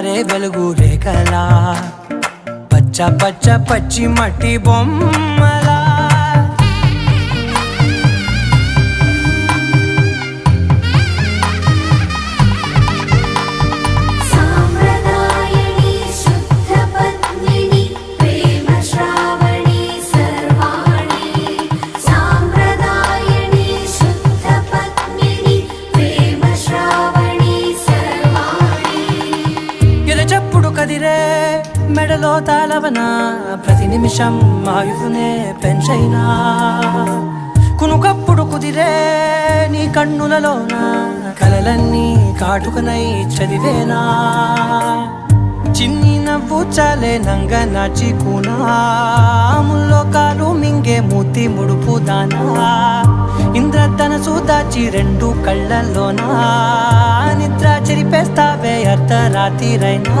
జారే వెలుగు రేఖలా పచ్చ పచ్చ పచ్చి మట్టి బొమ్మలా చెప్పుడు కదిరే మెడలో తాళవన ప్రతి నిమిషం ఆయుధునే పెంచైనా కునుకప్పుడు కుదిరే నీ కన్నులలోన కలలన్నీ కాటుకనై చదివేనా చిన్ని నవ్వు చాలే నంగ నాచి కూనాముల్లో కాలు మింగే మూతి ముడుపు దానా ఇంద్రధనసు దాచి రెండు కళ్ళల్లోనా నిద్ర చెరిపేస్తావే అర్ధరాత్రిరైనా